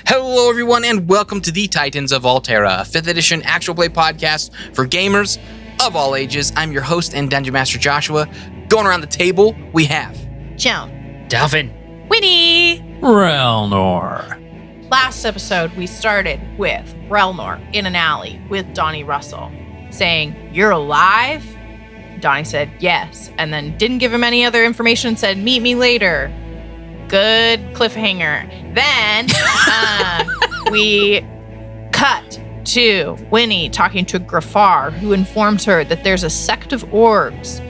Hello, everyone, and welcome to the Titans of Altera, a 5th edition actual play podcast for gamers of all ages. I'm your host and Dungeon Master Joshua. Going around the table, we have Joan, Dolphin, Winnie, Relnor. Last episode, we started with Relnor in an alley with Donny Russell saying, "You're alive?" Donny said, "Yes," and then didn't give him any other information, said, "Meet me later." Good cliffhanger. Then we cut to Winnie talking to Grafar, who informs her that there's a sect of orcs,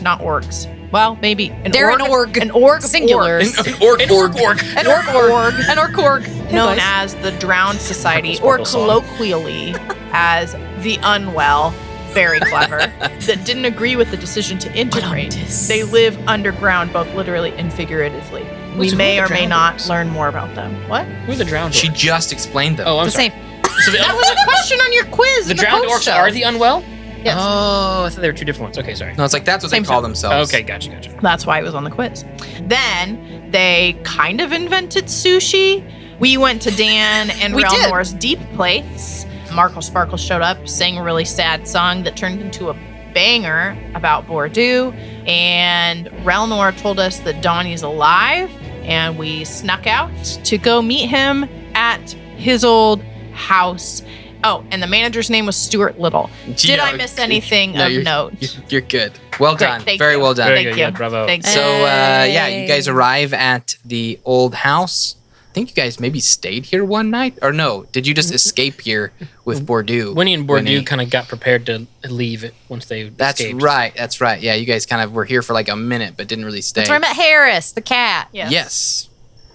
not orcs. Well, maybe They're an org. An org Singular. of orcs. an orc. An orc. An orc. Known as the Drowned Society, or colloquially as the Unwell. Very clever. That didn't agree with the decision to integrate. They live underground, both literally and figuratively. We may or may not learn more about them. What? who are the drowned orcs? She just explained them. Oh, I'm The sorry. same. So That was a question on your quiz. the in drowned post orcs show. are the unwell? Yes. Oh, I thought they were two different ones. Okay, sorry. No, it's like that's what Same they call thing. themselves. Okay, gotcha. That's why it was on the quiz. Then they kind of invented sushi. We went to Dan and We did. Relnor's deep place. Markle Sparkle showed up, sang a really sad song that turned into a banger about Bordeaux. And Relnor told us that Donny's alive, and we snuck out to go meet him at his old house. Oh, and the manager's name was Stuart Little. Did I miss anything No, of note? You're good. Well Great, done. thank Very you. well done. Very Thank good, you. yeah, bravo. Thank you. So, yeah, you guys arrive at the old house. I think you guys maybe stayed here one night, or no? Did you just escape here with Bordeaux? Winnie and Bordeaux Winnie. kind of got prepared to leave it once they That's escaped. right. That's right. Yeah, you guys kind of were here for like a minute, but didn't really stay. That's where I met Harris, the cat. Yes.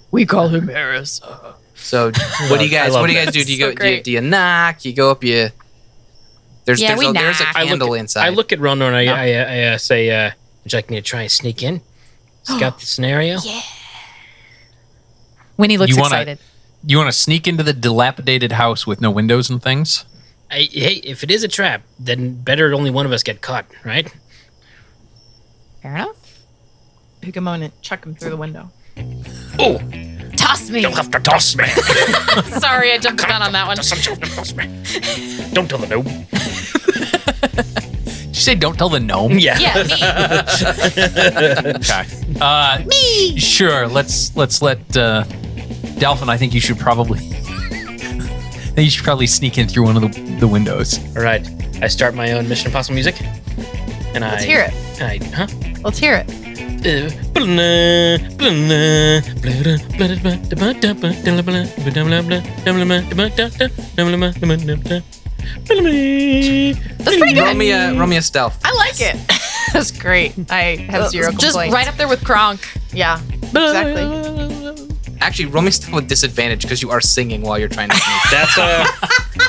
We call him Harris. So, what do you guys? love What do you that. guys do? Do you So go? great. Do you knock? You go up? There's Yeah, there's we a knock. candle inside. I look at Ronor and I say, would you like me to try and sneak in? Scout the scenario? Yeah. Winnie looks You wanna- excited. You want to sneak into the dilapidated house with no windows and things? Hey, if it is a trap, then better only one of us get caught, right? Fair enough. Pick a moment, chuck him through the window. Oh, Toss me. you'll have to toss me. Sorry, I jumped the gun on that one. Toss me. Don't tell the gnome. Did you say don't tell the gnome? Yeah. Yeah, me. Okay. Me. Sure. Let's let Dolphin. I think you should probably. Sneak in through one of the windows. All right. I start my own Mission Impossible music. And Let's hear it. Huh? Let's hear it. That's pretty good. roll me a stealth. I like it. That's great. I have zero complaints. Just right up there with Kronk. Yeah, exactly. Actually, roll me a stealth with disadvantage because you are singing while you're trying to sneak. That's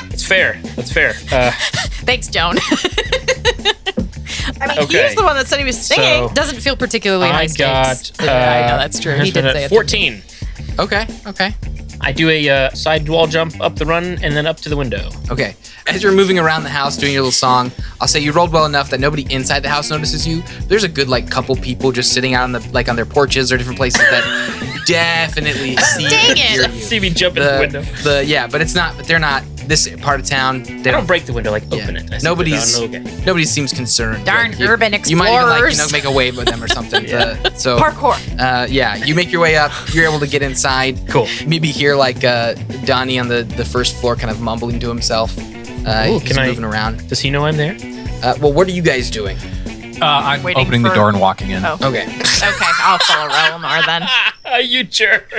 That's fair. That's fair. Thanks, Joan. I mean, Okay. he's the one that said he was singing. So- Doesn't feel particularly I high stakes. got. Yeah, I know that's true. He did say it. 14. Okay. I do a side wall jump up the run and then up to the window. Okay. As you're moving around the house doing your little song, I'll say you rolled well enough that nobody inside the house notices you. There's a good couple people just sitting out on on their porches or different places that definitely see Dang and it. hear you. See me jump in the window. But they're not this part of town. They I don't break the window, open yeah. it. I sit Nobody's down, okay. nobody seems concerned. Darn you, urban You might even explorers. make a wave with them or something. Yeah. So Parkour. yeah, you make your way up. You're able to get inside. Cool. Maybe hear Donny on the first floor kind of mumbling to himself. He's can I- moving around. Does he know I'm there? Well, what are you guys doing? I'm Waiting opening the for- door and walking in. Oh. Okay. Okay, I'll follow Relnor then. You jerk.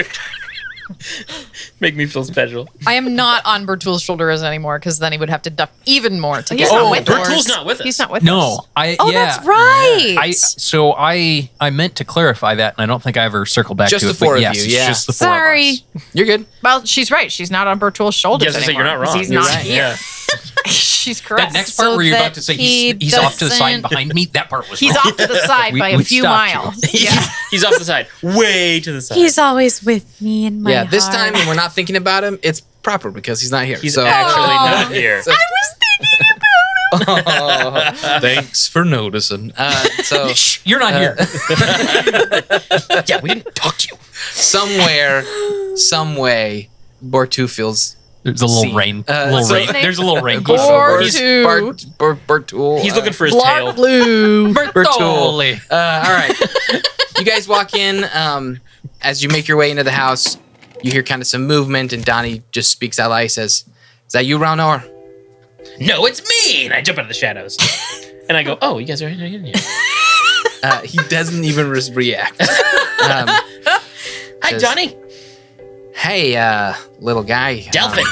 Make me feel special. I am not on Bertoul's shoulders anymore because then he would have to duck even more to He's get not on with the us. doors. Bertoul's not with us. He's not with us. No, Oh, that's right. I meant to clarify that, and I don't think I ever circled back Just to the it. but four of yes, you, it's yeah. just the four Sorry. of us. You're good. Well, she's right. She's not on Bertoul's shoulders Yes, I say anymore. you're not wrong. He's You're not right, here. yeah. She's correct. That next part So where you're that about to say he he's off to the side doesn't- behind me, that part was He's wrong. off to the side by a We few stopped you. miles. Yeah. He's off the side. Way to the side. He's always with me in my Yeah, this heart. time when we're not thinking about him, it's proper because he's not here. He's so actually not here. So- Oh, thanks for noticing. So Shh, you're not here. Yeah, we didn't talk to you. somewhere, some way, Bortu feels. There's a little seen. rain. What's his name? There's a little rain. Bortul. He's looking for his Blark tail. Blue. Bertoli. All right. You guys walk in. As you make your way into the house, you hear kind of some movement, and Donny just speaks out loud. He says, "Is that you, Ralnor?" No, it's me! And I jump out of the shadows. And I go, oh, you guys are in here. He doesn't even react. Hi, says, Donny. Hey, little guy. Delphin.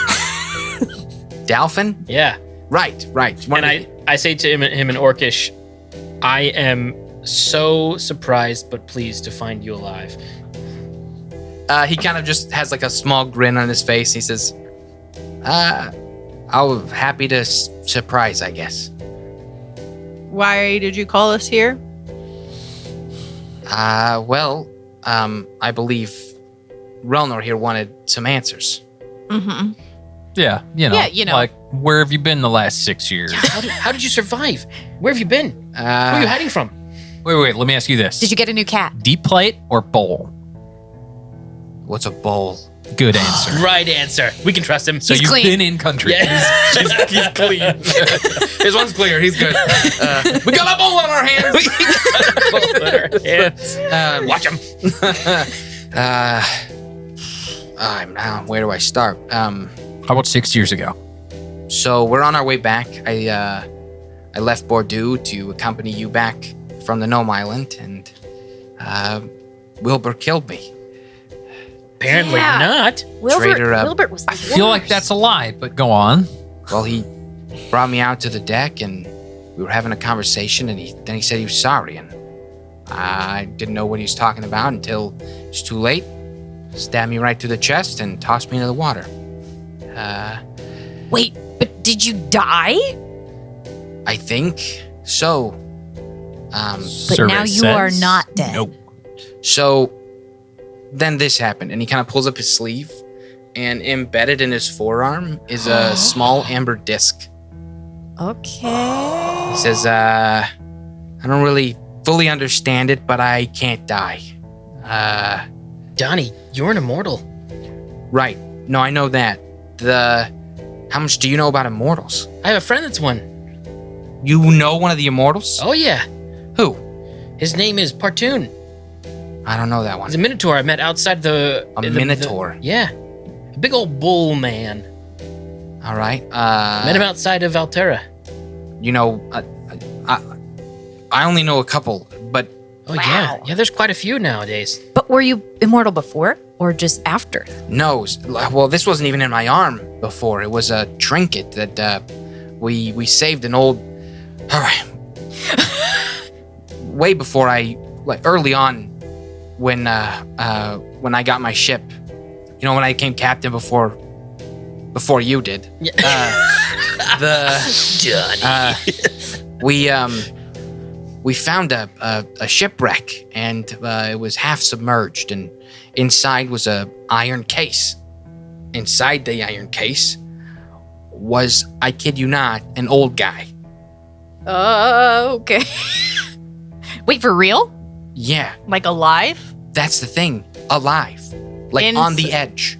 Delphin? Yeah. Right. And I say to him in Orcish, I am so surprised but pleased to find you alive. He kind of just has like a small grin on his face. He says, I'm happy to surprise, I guess. Why did you call us here? I believe Relnor here wanted some answers. Mm-hmm. Yeah, you know. Like, where have you been the last 6 years? How did you survive? Where have you been? Where are you hiding from? Wait, let me ask you this. Did you get a new cat? Deep plate or bowl? What's a bowl? Good answer. Right answer. We can trust him. So He's you've clean. been in country. Yeah. He's clean. His one's clear. He's good. We got a bowl on our hands. Watch him. Now, where do I start? How about 6 years ago? So we're on our way back. I left Bordeaux to accompany you back from the Gnome Island, and Wilbur killed me. Apparently Yeah. not. Wilbert was the I feel like that's a lie, but go on. Well, he brought me out to the deck, and we were having a conversation, and then he said he was sorry, and I didn't know what he was talking about until it was too late. Stabbed me right through the chest and tossed me into the water. Wait, but did you die? I think so. But now you are not dead. Nope. So then this happened, and he kind of pulls up his sleeve, and embedded in his forearm is a small amber disc. Okay. He says, I don't really fully understand it, but I can't die. Donny, you're an immortal. Right. No, I know that. How much do you know about immortals? I have a friend that's one. You know one of the immortals? Oh, yeah. Who? His name is Partoon. I don't know that one. He's a minotaur I met outside the... Minotaur? Yeah. A big old bull man. All right. Met him outside of Altera. You know, I only know a couple, but Oh, yeah. Yeah, there's quite a few nowadays. But were you immortal before or just after? no. Well, this wasn't even in my arm before. It was a trinket that we saved an old... All right. Way before early on, when I got my ship, when I became captain before you did. We found a shipwreck, and it was half submerged, and inside was a iron case. Inside the iron case was, I kid you not, an old guy. Okay. Wait, for real? Yeah, Like alive? that's the thing. Alive. Like on the edge.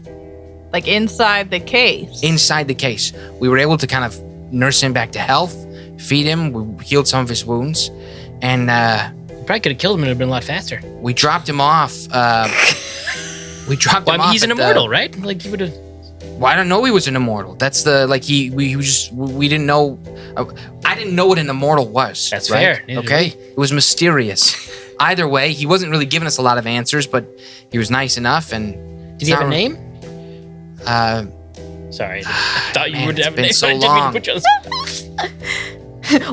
Like inside the case? Inside the case. We were able to kind of nurse him back to health, feed him, we healed some of his wounds, and You probably could have killed him and it would have been a lot faster. we dropped him off. He's an immortal, right? Like, you would have... Well, I don't know he was an immortal. That's we didn't know. I didn't know what an immortal was. That's right? fair. Neither Okay, did it was mysterious. Either way, he wasn't really giving us a lot of answers, but he was nice enough. And Did he have a name? Uh, Sorry. I thought you Man, would it's have a been name. so I didn't mean to long. put you on the spot.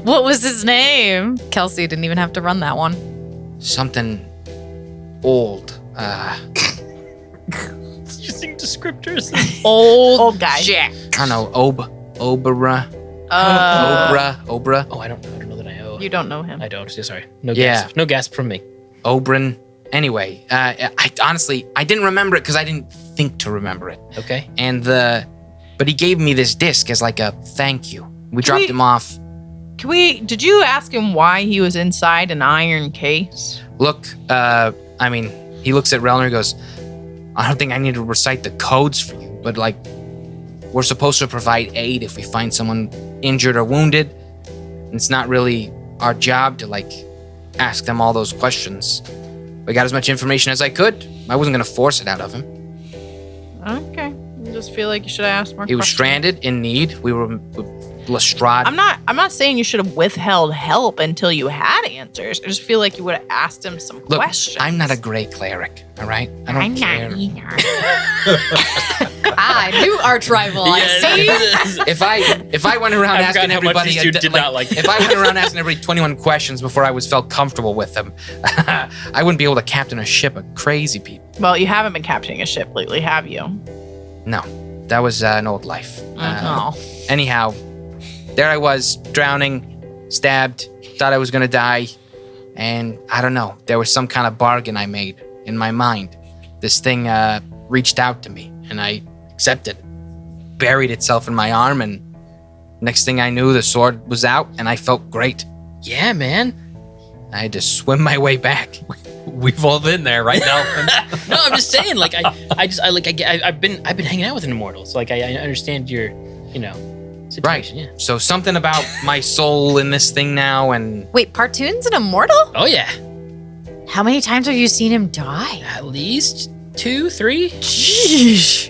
What was his name? Kelsey didn't even have to run that one. something old. Using descriptors. Old guy. Jack. I don't know. Obra. Obra. Oh, I don't know that I owe. You don't know him. I don't. Sorry. No Yeah. gasp. No gasp from me. Obrin. Anyway, I honestly didn't remember it because I didn't think to remember it. Okay. And but he gave me this disc as like a thank you. We dropped we- him off. Did you ask him why he was inside an iron case? Look, he looks at Relner and goes, I don't think I need to recite the codes for you, but like, we're supposed to provide aid if we find someone injured or wounded. And it's not really our job to like ask them all those questions. I got as much information as I could. I wasn't gonna force it out of him. Okay. I just feel like you should have asked more He was questions. stranded, in need. We were with Lestrade. I'm not saying you should have withheld help until you had answers. I just feel like you would have asked him some Look, questions. I'm not a gray cleric, all right? I don't care. I knew arch rival. I see. If I went around I asking forgot how much everybody, these two did not like if I went around asking everybody 21 questions before I felt comfortable with them, I wouldn't be able to captain a ship of crazy people. Well, you haven't been captaining a ship lately, have you? No, that was an old life. Oh. Anyhow, there I was, drowning, stabbed, thought I was gonna die, and I don't know. There was some kind of bargain I made in my mind. This thing reached out to me, and I accepted. Buried itself in my arm, and next thing I knew, the sword was out, and I felt great. Yeah, man. I had to swim my way back. We've all been there, right now. No, I'm just saying. Like, I've been hanging out with an immortal, so like, I understand your, situation. Yeah. So something about my soul in this thing now, and Wait, Partoon's an immortal? Oh yeah. How many times have you seen him die? At least 2, 3. Sheesh.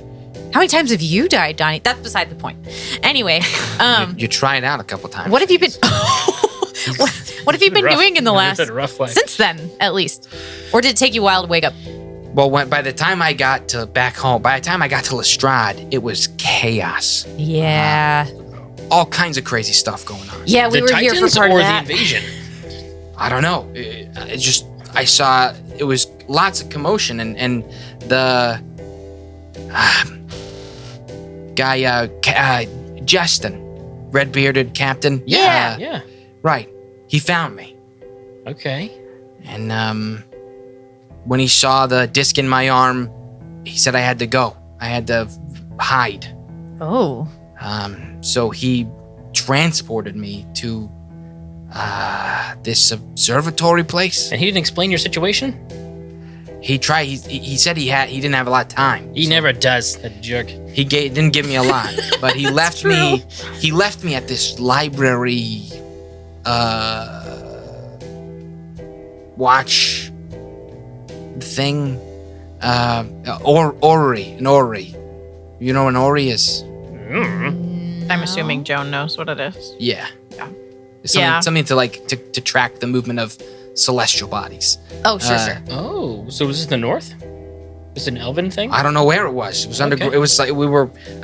How many times have you died, Donny? That's beside the point. Anyway, you tried out a couple times. what have you been? what have you been doing in the last? It's been a rough life. Since then, at least, or did it take you a while to wake up? Well, by the time I got to back home, by the time I got to Lestrade, it was chaos. Yeah. All kinds of crazy stuff going on. Yeah, we the were here for Titans part or of that. the invasion? I don't know. I saw it was lots of commotion, and the guy, Justin, red-bearded captain. Yeah. Yeah. Right. He found me. Okay. And when he saw the disc in my arm, he said I had to go. I had to hide. Oh. So he transported me to this observatory place. And he didn't explain your situation? He tried. He said he didn't have a lot of time. He never does, that jerk. He didn't give me a lot, but he left me. He left me at this library. Watch thing. Orrery. You know what an Orrery is? I'm assuming Joan knows what it is. Yeah. Yeah. It's Yeah. something to track the movement of celestial bodies. Oh, sure. Oh, so was this the north? Is it an elven thing? I don't know where it was. It was under. Okay. It was like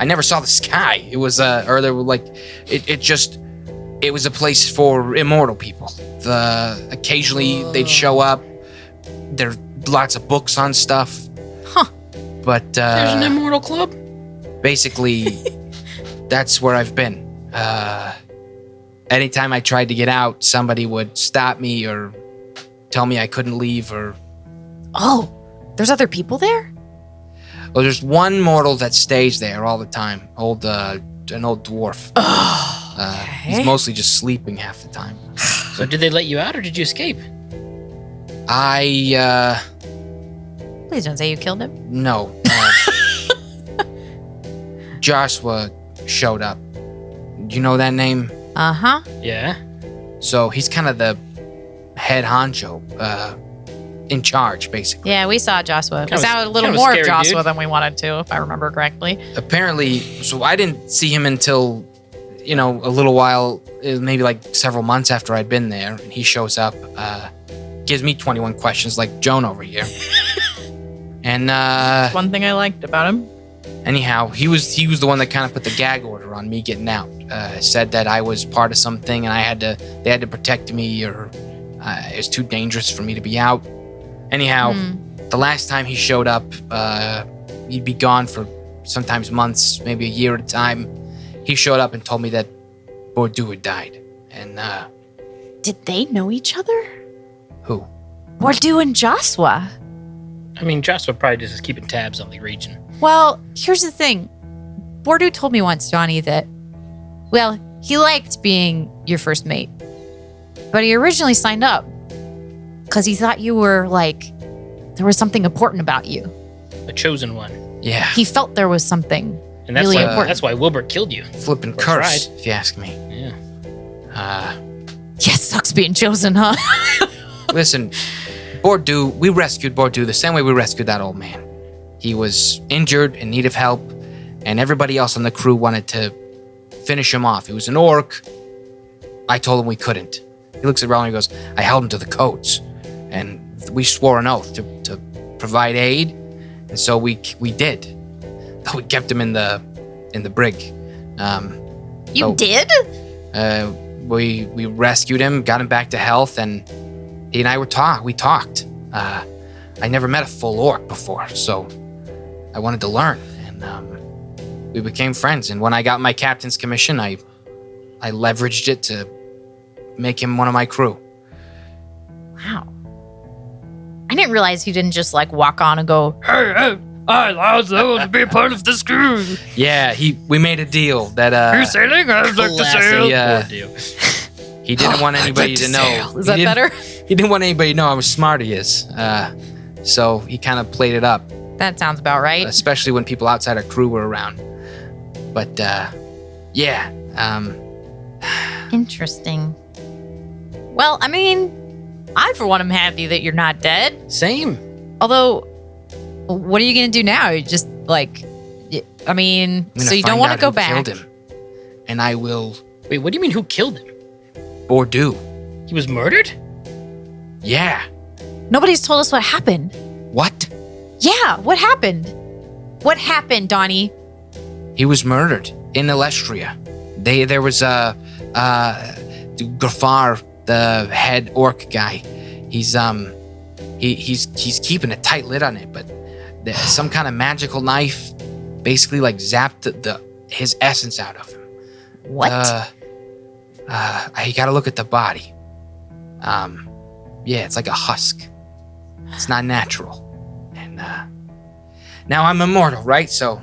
I never saw the sky. It was or there were like it was a place for immortal people. Occasionally they'd show up. There's lots of books on stuff. Huh. But There's an immortal club? basically that's where I've been. Anytime I tried to get out, somebody would stop me or tell me I couldn't leave, or Oh, there's other people there? well, there's one mortal that stays there all the time. An old dwarf. Okay. He's mostly just sleeping half the time. So did they let you out or did you escape? Please don't say you killed him. No. Josua showed up. You know that name? Uh-huh. Yeah. So he's kind of the head honcho, in charge, basically. Yeah, we saw Josua. We Kinda- saw a little kinda more of scary Josua dude. than we wanted to, if I remember correctly. Apparently, so I didn't see him until, a little while, maybe like several months after I'd been there. And he shows up, gives me 21 questions like Joan over here. And One thing I liked about him. anyhow, he was the one that kind of put the gag order on me getting out. Said that I was part of something and they had to protect me, or it was too dangerous for me to be out. Anyhow, the last time he showed up, he'd be gone for sometimes months, maybe a year at a time. He showed up and told me that Bordeaux had died. And Did they know each other? who? Bordeaux and Josua. I mean, Joshua probably just is keeping tabs on the region. Well, here's the thing. Bordeaux told me once, Donny, that, well, he liked being your first mate. But he originally signed up because he thought you were there was something important about you. A chosen one. Yeah. He felt there was something And that's really why important. that's why Wilbur killed you. Flippin' Or curse, tried. if you ask me. Yeah. Yeah, it sucks being chosen, huh? Listen, Bordeaux, we rescued Bordeaux the same way we rescued that old man. He was injured, in need of help, and everybody else on the crew wanted to finish him off. He was an orc. I told him we couldn't. He looks at Rowling and goes, I held him to the codes. And we swore an oath to provide aid. And so we did. We kept him in the brig. You did? We rescued him, got him back to health, and he and I we talked. I never met a full orc before, so I wanted to learn, and we became friends. And when I got my captain's commission, I leveraged it to make him one of my crew. Wow. I didn't realize you didn't just like walk on and go, hey, I want to be a part of this crew. Yeah, we made a deal that You're sailing? I'd like to sail. He didn't want anybody to know. Is that better? He didn't want anybody to know how smart he is. So he kind of played it up, That sounds about right. especially when people outside our crew were around. But yeah, Interesting. Well, I mean, I for one am happy that you're not dead. Same. Although, what are you going to do now? You just like, I mean, I'm gonna so you don't find want out to go who back. killed him, and I will Wait, what do you mean? Who killed him? Bordeaux. He was murdered? Yeah. Nobody's told us what happened. What? Yeah, what happened? What happened, Donny? He was murdered in Elestria. There was Grafar, the head orc guy. He's keeping a tight lid on it, but some kind of magical knife basically like zapped his essence out of him. What? You gotta look at the body. Yeah, it's like a husk. It's not natural. And now I'm immortal, right? So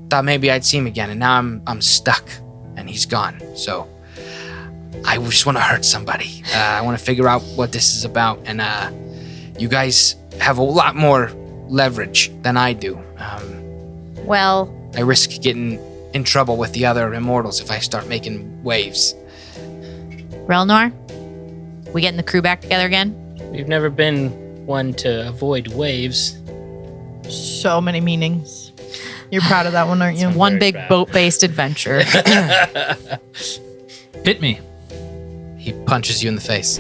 thought maybe I'd see him again, and now I'm stuck, and he's gone. So I just want to hurt somebody. I want to figure out what this is about, and you guys have a lot more leverage than I do. Well, I risk getting in trouble with the other immortals if I start making waves. Relnor, we getting the crew back together again? We've never been one to avoid waves. So many meanings. You're proud of that one, aren't you? One very big proud. boat-based adventure. Hit me. He punches you in the face.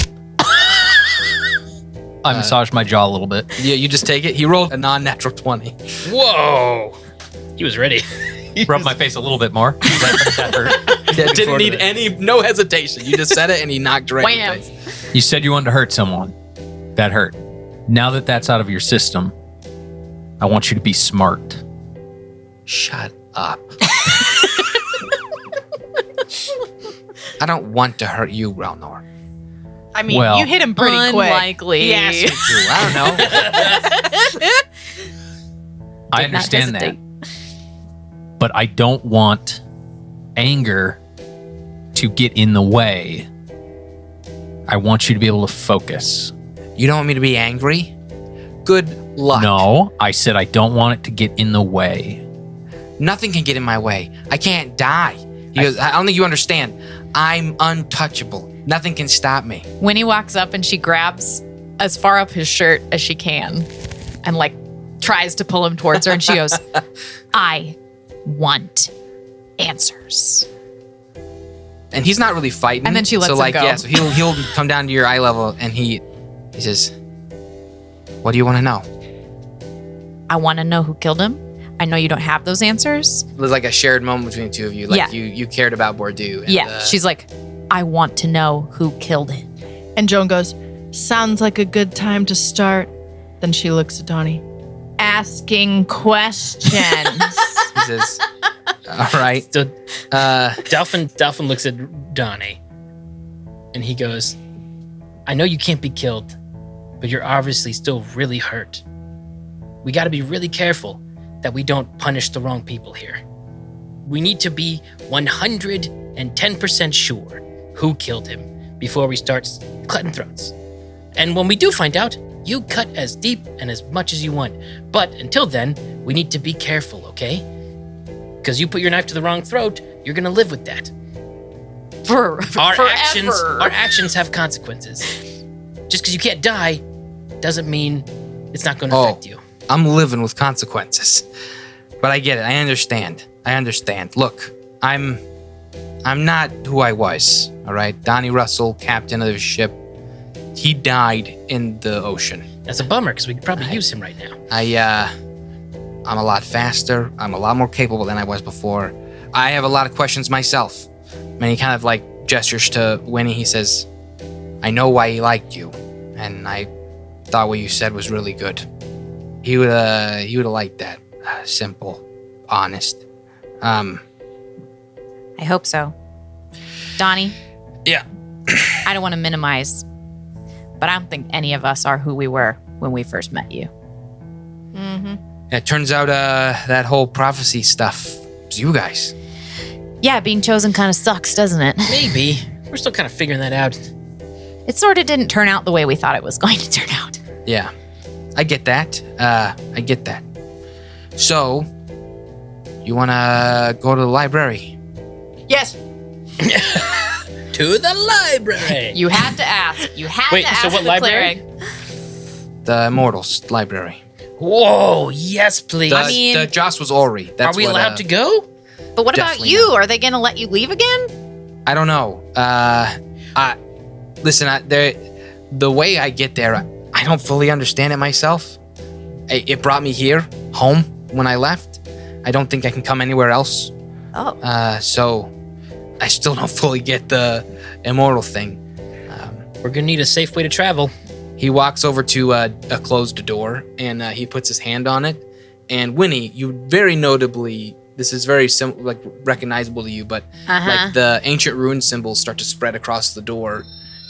I massage my jaw a little bit. Yeah, you just take it. He rolled a non-natural 20. Whoa! He was ready. Rub my face a little bit more. That hurt. Yeah, didn't forward need to no hesitation. You just said it, and he knocked right in Wham. the face. You said you wanted to hurt someone. That hurt. Now that that's out of your system, I want you to be smart. Shut up. I don't want to hurt you, Relnor. I mean, Well, you hit him pretty quick. Unlikely. He asked me to. I don't know. I Did not understand that. hesitate. But I don't want anger to get in the way. I want you to be able to focus. You don't want me to be angry? Good luck. No, I said I don't want it to get in the way. Nothing can get in my way. I can't die. He goes, I don't think you understand. I'm untouchable. Nothing can stop me. Winnie walks up and she grabs as far up his shirt as she can and like tries to pull him towards her and she goes, I want answers. And he's not really fighting. And then she lets so him like, go. Yeah, so he'll come down to your eye level and he says, what do you want to know? I want to know who killed him. I know you don't have those answers. It was like a shared moment between the two of you. Like Yeah. you cared about Bordeaux. And, Yeah. She's like, I want to know who killed him. And Joan goes, sounds like a good time to start. Then she looks at Donny. Asking questions. he says, all right. So Uh, Dolphin looks at Donny, and he goes, I know you can't be killed, but you're obviously still really hurt. We got to be really careful that we don't punish the wrong people here. We need to be 110% sure who killed him before we start cutting throats. And when we do find out, You cut as deep and as much as you want. But until then, we need to be careful, okay? Because you put your knife to the wrong throat, you're gonna live with that. Our Forever. actions have consequences. Just because you can't die doesn't mean it's not gonna affect you. I'm living with consequences. But I get it. I understand. Look, I'm not who I was, all right? Donny Russell, captain of the ship. He died in the ocean. That's a bummer, because we could probably use him right now. I'm a lot faster. I'm a lot more capable than I was before. I have a lot of questions myself. And he kind of like gestures to Winnie. He says, I know why he liked you. And I thought what you said was really good. He would have liked that. Simple, honest. I hope so. Donnie? Yeah. I don't want to minimize, but I don't think any of us are who we were when we first met you. Mm-hmm. It turns out that whole prophecy stuff was you guys. Yeah, being chosen kind of sucks, doesn't it? Maybe. We're still kind of figuring that out. It sort of didn't turn out the way we thought it was going to turn out. Yeah, I get that. So, you want to go to the library? Yes. To the library. You had to ask. You had Wait, to ask so what the library? cleric. The Immortals library. Whoa, yes, please. The Joss was Orrery. Are we allowed to go? But what about Definitely you? not. Are they going to let you leave again? I don't know. Listen, the way I get there, I don't fully understand it myself. It brought me here, home, when I left. I don't think I can come anywhere else. Oh. So I still don't fully get the immortal thing. We're going to need a safe way to travel. He walks over to a closed door, and he puts his hand on it. And Winnie, you very notably, this is very recognizable to you, but like the ancient rune symbols start to spread across the door,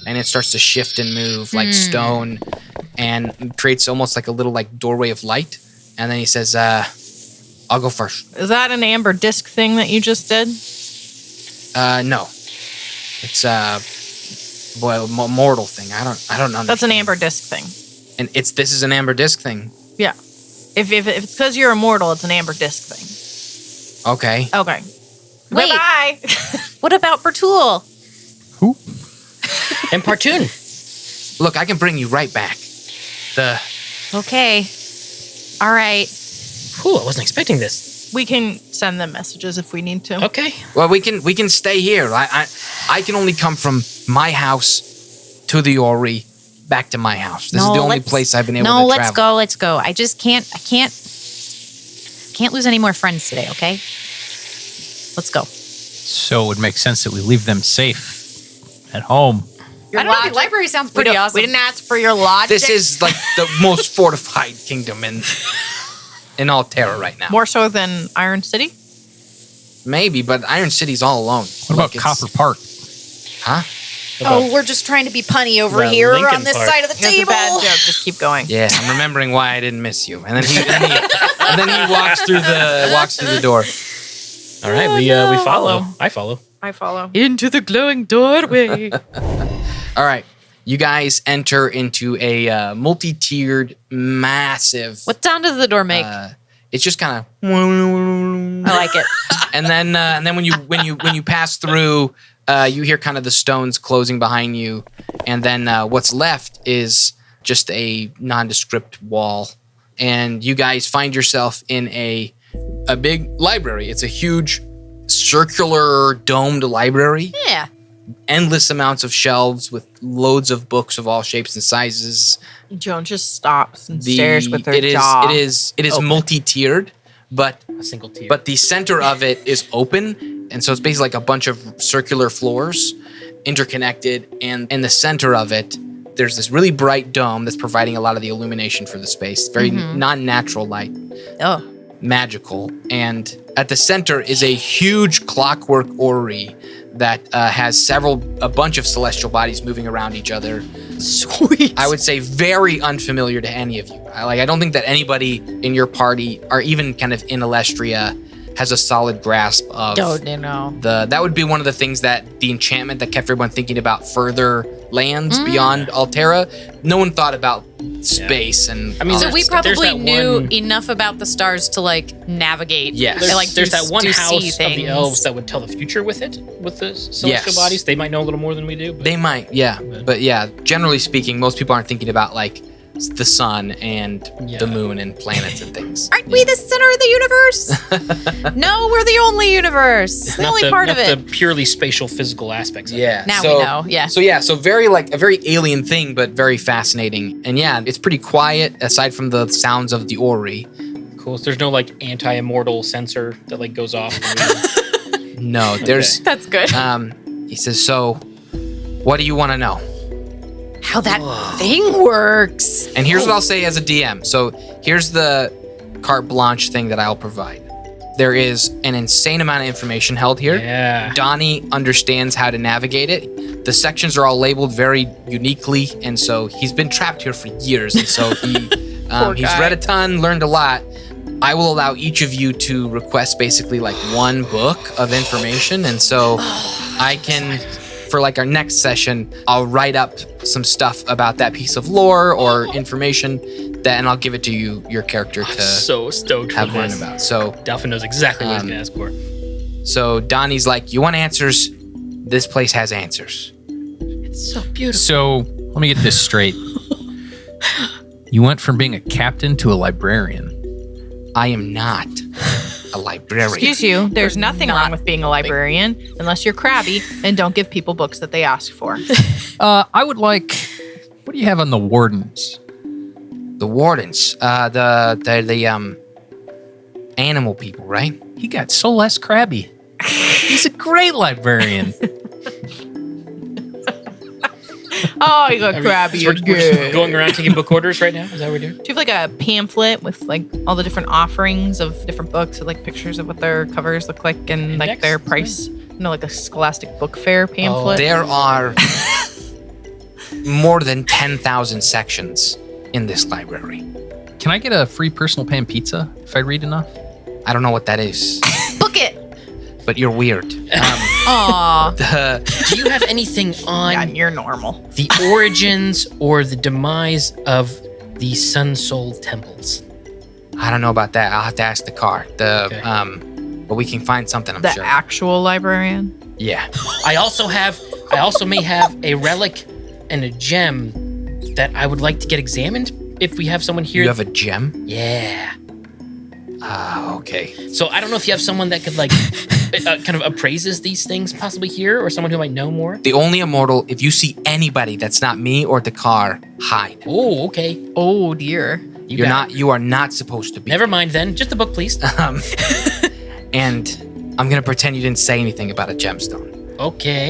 and it starts to shift and move like stone, and creates almost like a little like doorway of light. And then he says, "I'll go first." Is that an amber disc thing that you just did? No, it's mortal thing. I don't know. That's an amber disc thing. And this is an amber disc thing. Yeah. If it's because you're immortal, it's an amber disc thing. Okay. Okay. Wait. Bye-bye. What about Bertul? Who? And Partoon. Look, I can bring you right back. Okay. All right. Whew, I wasn't expecting this. We can send them messages if we need to. Okay. Well, we can stay here. I can only come from my house to the Orrery, back to my house. This is the only place I've been able to travel. Let's go. I just can't lose any more friends today, okay? Let's go. So it would make sense that we leave them safe at home. I don't know, the library sounds pretty awesome. We didn't ask for your logic. This is like the most fortified kingdom in Altera right now. More so than Iron City? Maybe, but Iron City's all alone. What about Copper Park? Huh? Oh, we're just trying to be punny over The here Lincoln on this part. side of the It's a table. bad joke. Just keep going. Yeah, I'm remembering why I didn't miss you. And then he walks through the door. All right, we follow. I follow. I follow. Into the glowing doorway. All right. You guys enter into a multi-tiered, massive. What sound does the door make? It's just kind of. I like it. And then when you pass through, you hear kind of the stones closing behind you, and then what's left is just a nondescript wall, and you guys find yourself in a big library. It's a huge circular domed library. Yeah. Endless amounts of shelves with loads of books of all shapes and sizes. Joan just stops and stares with her It jaw. is open. multi-tiered, but A single tier. But the center of it is open, and so it's basically like a bunch of circular floors interconnected, and in the center of it, there's this really bright dome that's providing a lot of the illumination for the space. Very non-natural light, Oh. magical. And at the center is a huge clockwork orrery that has a bunch of celestial bodies moving around each other. Sweet. I would say very unfamiliar to any of you. I don't think that anybody in your party, or even kind of in Alestria, has a solid grasp of that would be one of the things that the enchantment that kept everyone thinking about further lands beyond Altera. No one thought about space and. I mean, So we there's probably that knew one- enough about the stars to like navigate. Yes. Or, like, There's do- that one do see house of the things. elves that would tell the future with the celestial Yes. bodies. They might know a little more than we do. But They might, yeah, but yeah. Generally speaking, most people aren't thinking about like the sun and Yeah. the moon and planets and things. Aren't we the center of the universe? No, we're the only universe. It's The not only part not of it. the purely spatial physical aspects. Of Yeah. Now so, we know. Yeah. So very like a very alien thing, but very fascinating. And yeah, it's pretty quiet aside from the sounds of the Orrery. it. Cool. So there's no like anti-immortal sensor that like goes off. No, there's. That's good. He says, "So, what do you want to know?" How that thing works. And here's what I'll say as a DM. So here's the carte blanche thing that I'll provide. There is an insane amount of information held here. Yeah. Donny understands how to navigate it. The sections are all labeled very uniquely, and so he's been trapped here for years. And so he's guy. read a ton, learned a lot. I will allow each of you to request basically like one book of information, and so I can, for like our next session, I'll write up some stuff about that piece of lore or information, that, and I'll give it to you, your character, to So stoked for have learned this. about. So. Delphin knows exactly what he's gonna ask for. So Donnie's like, you want answers? This place has answers. It's so beautiful. So let me get this straight. You went from being a captain to a librarian. I am not a librarian. Excuse you, there's nothing not wrong with being a librarian unless you're crabby and don't give people books that they ask for. I would like. What do you have on the wardens? The wardens, the animal people, right? He got so less crabby. He's a great librarian. Oh, you got crabby We're again. going around taking book orders right now. Is that what we're doing? Do you have like a pamphlet with like all the different offerings of different books with like pictures of what their covers look like and like Index? their price? You know, like a Scholastic Book Fair pamphlet. There are more than 10,000 sections in this library. Can I get a free personal pan pizza if I read enough? I don't know what that is, Book it. but you're weird. Aw. Do you have anything on Yeah, you're normal. the origins or the demise of the Sun Soul temples? I don't know about that. I'll have to ask the car. Okay. But we can find something, I'm The sure. actual librarian. Yeah. I also may have a relic and a gem that I would like to get examined if we have someone here. You have a gem? Yeah. Okay. So I don't know if you have someone that could like kind of appraises these things possibly here, or someone who might know more. The only immortal, if you see anybody that's not me or the car, hide. Oh, okay. Oh dear. You are not supposed to be. Never mind then. Just the book, please. And I'm gonna pretend you didn't say anything about a gemstone. Okay.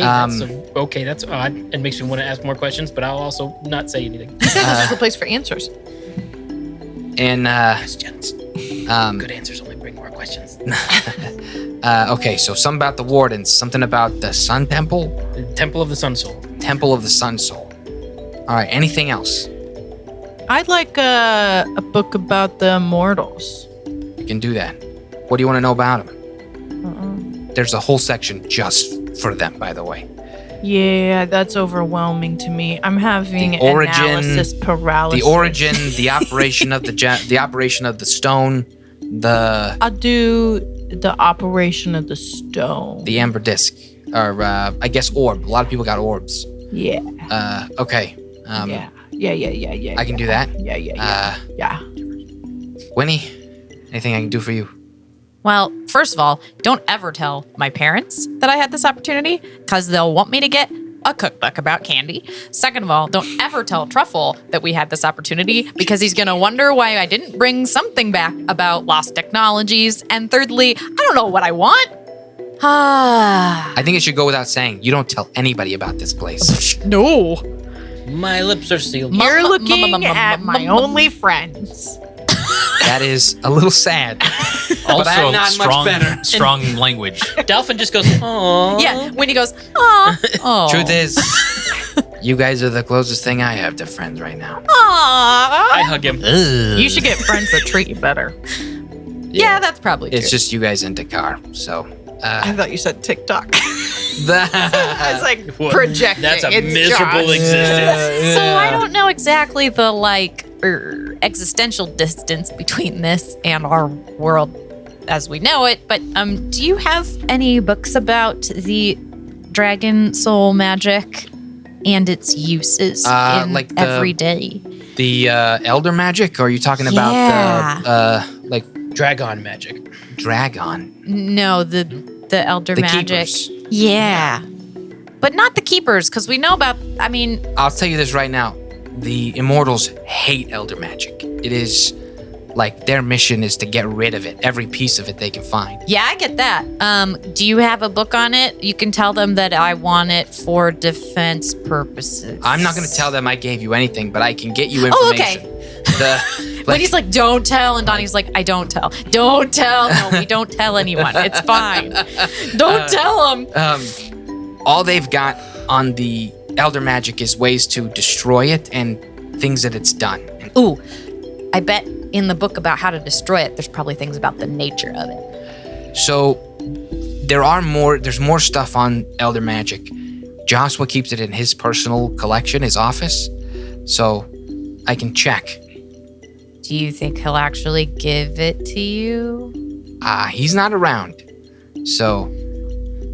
That's odd and makes me want to ask more questions, but I'll also not say anything. He said this is the place for answers. And Questions. Good answers only bring more questions. okay, so something about the wardens, something about the Sun Temple, The Temple of the Sun Soul. Temple of the Sun Soul. All right, anything else? I'd like a book about the Immortals. You can do that. What do you want to know about them? There's a whole section just for them, by the way. Yeah, that's overwhelming to me. I'm having The origin- analysis paralysis. The origin, the operation of the operation of the stone, the I'll do the operation of the stone. amber disc, or I guess orb. A lot of people got orbs. Yeah. Okay. Yeah. I can do that. Yeah. Winnie, anything I can do for you? Well, first of all, don't ever tell my parents that I had this opportunity because they'll want me to get a cookbook about candy. Second of all, don't ever tell Truffle that we had this opportunity because he's going to wonder why I didn't bring something back about lost technologies. And thirdly, I don't know what I want. I think it should go without saying. You don't tell anybody about this place. No. My lips are sealed. You're looking at my only friends. That is a little sad. Also, I'm not much strong, better. strong language. Dolphin just goes, oh. Yeah, when he goes, oh. Truth is, you guys are the closest thing I have to friends right now. I hug him. You should get friends that treat you better. Yeah, that's probably true. It's just you guys and Dakar. So, I thought you said TikTok. It's like projecting. That's a It's miserable Josh. existence. So I don't know exactly the existential distance between this and our world as we know it, but do you have any books about the dragon soul magic and its uses in like the- every day? The elder magic? Or are you talking about like Dragon magic. dragon? No, the elder The magic. keepers. Yeah. But not the keepers, because we know about, I mean, I'll tell you this right now. The immortals hate elder magic. It is like their mission is to get rid of it, every piece of it they can find. yeah, I get that. Do you have a book on it? You can tell them that I want it for defense purposes. I'm not going to tell them I gave you anything, but I can get you Oh, information. okay. When he's like, don't tell, and Donnie's like, I don't tell. Don't tell. No, we don't tell anyone. It's fine. Don't tell them. All they've got on the elder magic is ways to destroy it and things that it's done. Ooh, I bet in the book about how to destroy it, there's probably things about the nature of it. So there's more stuff on elder magic. Josua keeps it in his personal collection, his office. So I can check. Do you think he'll actually give it to you? He's not around. So,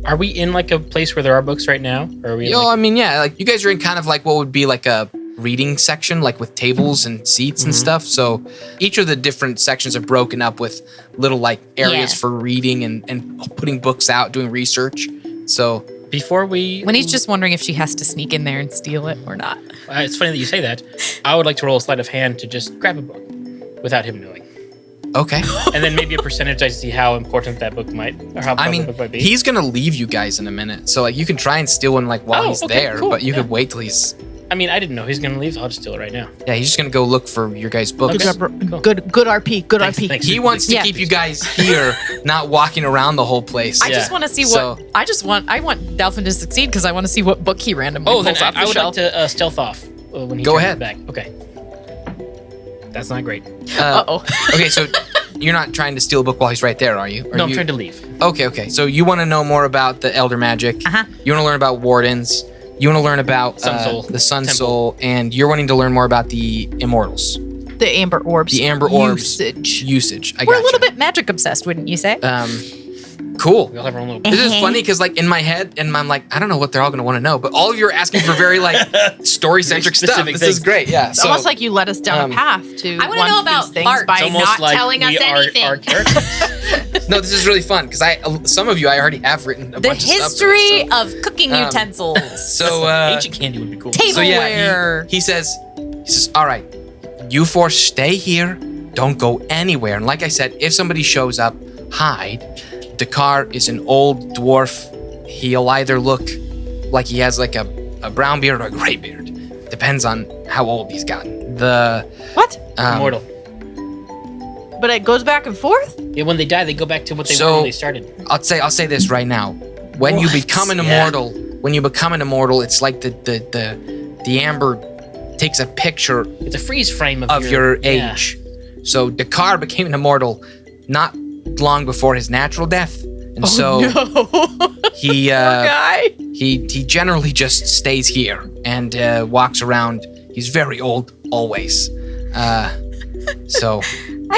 Are we in like a place where there are books right now? Or are we in, I like, mean, yeah, like you guys are in kind of like what would be like a reading section, like with tables and seats and stuff. So each of the different sections are broken up with little like areas Yeah. for reading and putting books out, doing research. So before we... When he's just wondering if she has to sneak in there and steal it or not. It's funny that you say that. I would like to roll a sleight of hand to just grab a book without him knowing. okay. And then maybe a percentage to see how important that book might, or how I important mean, the book might be. he's gonna leave you guys in a minute. So like you can try and steal one like while Oh, he's okay, there, cool, but you yeah. could wait till he's I mean, I didn't know he's going to leave, so I'll just steal it right now. yeah, he's just gonna go look for your guys' books. Okay. Good, job, bro. Good RP. Good Thanks, RP. thanks. He wants to Yeah. keep you guys here, not walking around the whole place. I just want to see what. So- I want Delphin to succeed because I want to see what book he randomly Oh, then pulls off I the would shelf. like to stealth off when he Go turns ahead. back. Okay. That's not great. Uh-oh. Okay, so you're not trying to steal a book while he's right there, are you? No, I'm trying to leave. Okay. So you want to know more about the elder magic. Uh-huh. You want to learn about wardens. You want to learn about Sun Soul. the Sun Temple. Soul, and you're wanting to learn more about the immortals. The amber orbs. The amber orbs usage. I We're a gotcha. little bit magic obsessed, wouldn't you say? Cool. We all have our own little... This is funny because, like, in my head, and I'm like, I don't know what they're all going to want to know, but all of you are asking for very, like, story-centric stuff. Specific This is things. great, yeah. It's almost like you led us down a path to I wanna one know of these about things art. by It's almost not like telling us we are anything. our characters. No, this is really fun because some of you I already have written a The bunch of stuff. history for of cooking Um, utensils. this, so Ancient candy would be cool. Table- So yeah, Tableware. he says, all right, you four stay here, don't go anywhere. And like I said, if somebody shows up, hide. Dakar is an old dwarf. He'll either look like he has like a brown beard or a gray beard. Depends on how old he's gotten. What? Immortal. But it goes back and forth? Yeah, when they die, they go back to what they So- were when they started. I'll say this right now. When you become an Yeah. immortal, it's like the amber takes a picture It's a freeze frame of your age. So Dakar became an immortal not long before his natural death, and so he Guy. he generally just stays here and walks around. He's very old always. So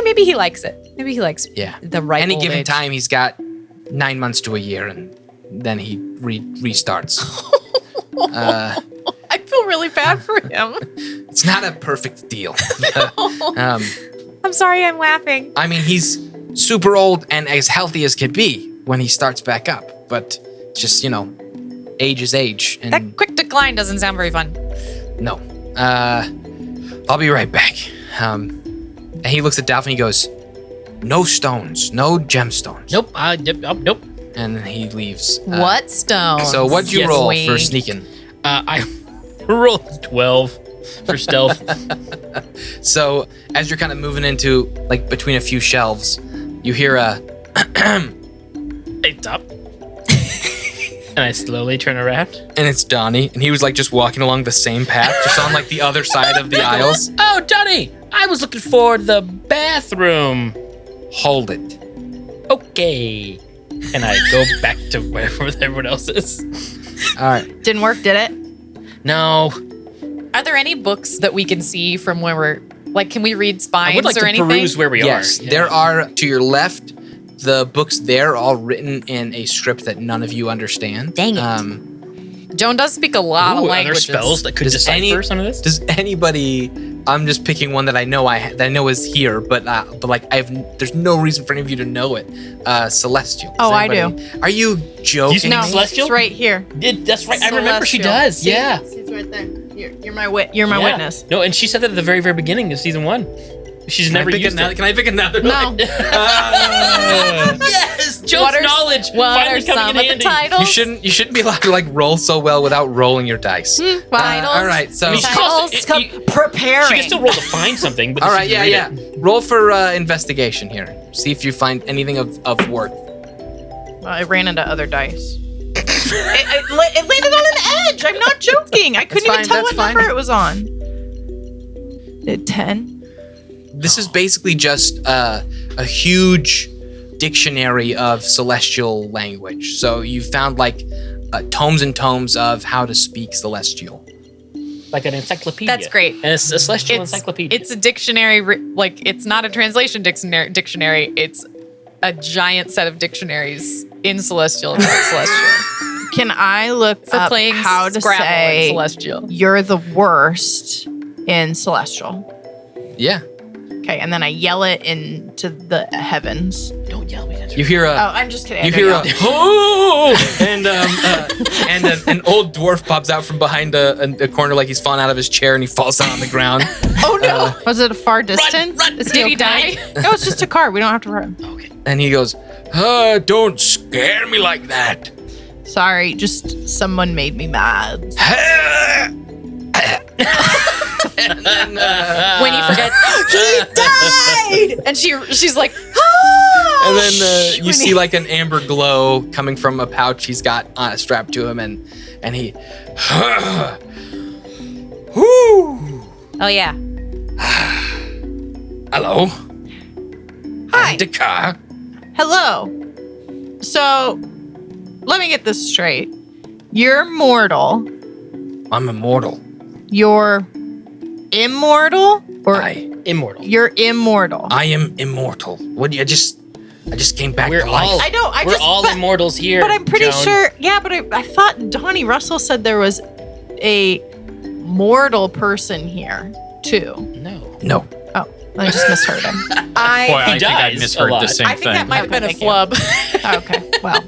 Maybe he likes it. Maybe he likes yeah, the right any old given age. time he's got 9 months to a year, and then he restarts. I feel really bad for him. It's not a perfect deal. I'm sorry, I'm laughing. I mean, he's super old and as healthy as could be when he starts back up, but just, age is age. And That quick decline doesn't sound very fun. no. I'll be right back. And he looks at Dolph and he goes, no stones, no gemstones. Nope. Nope. And then he leaves. What stone? So what'd you Yes, roll wink. for sneaking? I rolled 12 for stealth. So as you're kind of moving into, like, between a few shelves, you hear a, Hey, stop. And I slowly turn around. and it's Donny, and he was, like, just walking along the same path, just on, like, the other side of the aisles. Oh, Donny! I was looking for the bathroom. Hold it. Okay. and I go back to wherever everyone else is. All right. Didn't work, did it? No. Are there any books that we can see from where we're like? Can we read spines I would like or to anything? peruse where we Yes, are. Yeah. there are to your left. The books there are all written in a script that none of you understand. Dang it. Joan does speak a lot of Ooh, are there languages. spells that could Does decipher some of this? Does anybody? I'm just picking one that I know is here, but like there's no reason for any of you to know it. Celestial. Oh, Does I do. anybody- Are you joking? No, Celestial? it's right here. That's right. I remember she Celestial. does. See? Yeah. It's right there. You're my witness. No, and she said that at the very, very beginning of season 1. She's Can never I pick used another? it. Can I pick another? No. Yes, Joe's knowledge What are finally some coming of in the handy. titles? You shouldn't be allowed to like roll so well without rolling your dice. Hmm, Titles. All right, so She Titles. Preparing. She can still roll to find something. But all she right, can yeah. read it. Roll for investigation here. See if you find anything of worth. I ran into other dice. it landed on an edge. I'm not joking. I couldn't even fine, tell that's what fine. number it was on. 10. This is basically just a huge dictionary of celestial language. So you found like tomes and tomes of how to speak celestial. Like an encyclopedia. That's great. And it's a celestial encyclopedia. It's a dictionary. Like it's not a translation dictionary. It's a giant set of dictionaries in Celestial about Celestial Can I look for up playing how to Scrabble in say Celestial. you're the worst in Celestial? Yeah. Okay, and then I yell it into the heavens. Don't yell. You hear Oh, a I'm just kidding. you I hear don't a yell. oh, and an old dwarf pops out from behind a corner like he's fallen out of his chair and he falls down on the ground. Oh no! Was it a far distance? run. Is Did he okay? die? No, it's just a car. We don't have to run. And he goes, "Don't scare me like that." Sorry, just someone made me mad. And then, When he forgets, he died, and she's like, and then you see like an amber glow coming from a pouch he's got strapped to him, and he, whoo, oh yeah, hello, Hi. the car. Hello. So, let me get this straight. You're mortal. I'm immortal. You're immortal, or Immortal. you're immortal. I am immortal. What? I just came back We're to life. all. I know. We're all but, immortals here. but I'm pretty Joan. sure. Yeah, but I thought Donny Russell said there was a mortal person here too. No. No. Oh, I just misheard him. Boy, I think I dies misheard a lot. the same I think thing. that might have been a thank you. flub. Okay. Well,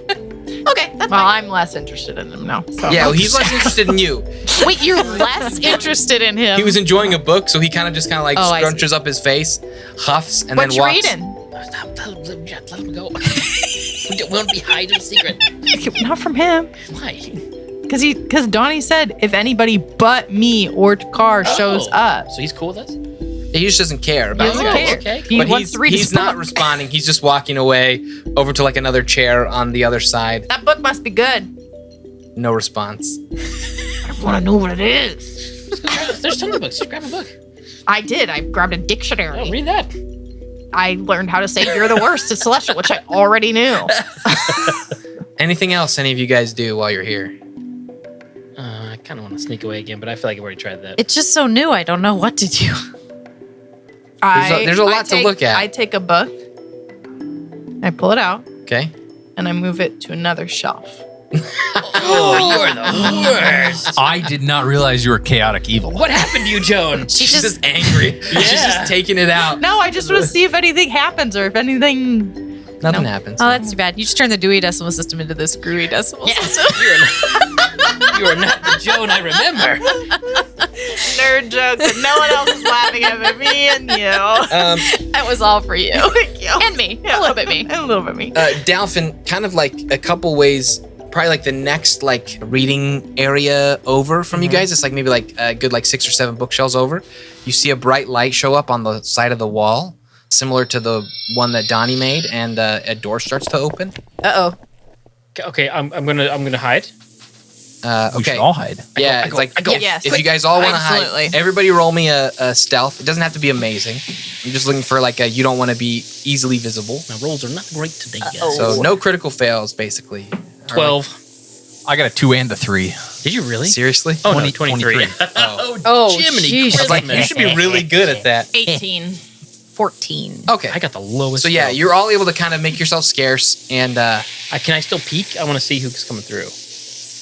Okay, that's well, fine. I'm less interested in him now. So. Yeah, well, he's less interested in you. Wait, you're less interested in him. He was enjoying a book, so he kind of like Oh, I see. scrunches up his face, huffs, and What then you walks. reading? Stop. Let him go. We want to be hiding a secret. Not from him. Why? Because Donnie said if anybody but me or Car shows Oh, up, So he's cool with us? He just doesn't care he about doesn't you. care. okay. He But wants to read his he's not book. responding. He's just walking away over to like another chair on the other side. That book must be good. No response. I want to know what it is. There's tons of books. Just grab a book. I did. I grabbed a dictionary. Oh, read that. I learned how to say you're the worst at Celestial, which I already knew. Anything else any of you guys do while you're here? I kind of want to sneak away again, but I feel like I've already tried that. It's just so new. I don't know what to do. There's a lot to look at. I take a book, I pull it out, Okay. and I move it to another shelf. Oh, you're the worst. I did not realize you were chaotic evil. What happened to you, Joan? She's just angry. She's just taking it out. No, I just want to see if anything happens or if anything. Nothing No. happens. Oh, that's too bad. You just turned the Dewey Decimal System into the Screwy Decimal System. You are not the Joan I remember. Nerd joke that no one else is laughing at but me and you. That was all for you. Thank you. And me. A little bit me. And a little bit me. Dalphin, kind of like a couple ways, probably like the next like reading area over from you guys. It's like maybe like a good like 6 or 7 bookshelves over. You see a bright light show up on the side of the wall, similar to the one that Donnie made, and a door starts to open. Uh-oh. Okay, I'm gonna hide. We should Okay. all hide. Yeah, it's like Yes. if you guys all want to Absolutely. hide, everybody roll me a stealth. It doesn't have to be amazing. I'm just looking for like a you don't want to be easily visible. My rolls are not great today, guys. Uh-oh. So no critical fails, basically. 12. I got a 2 and a 3. Did you really? Seriously? Oh, 20, no, 23. 23. Oh, Jiminy jeez. I was like, you should be really good at that. 18. 14. Okay. I got the lowest. So yeah, roll. you're all able to kind of make yourself scarce, and Can I still peek? I want to see who's coming through.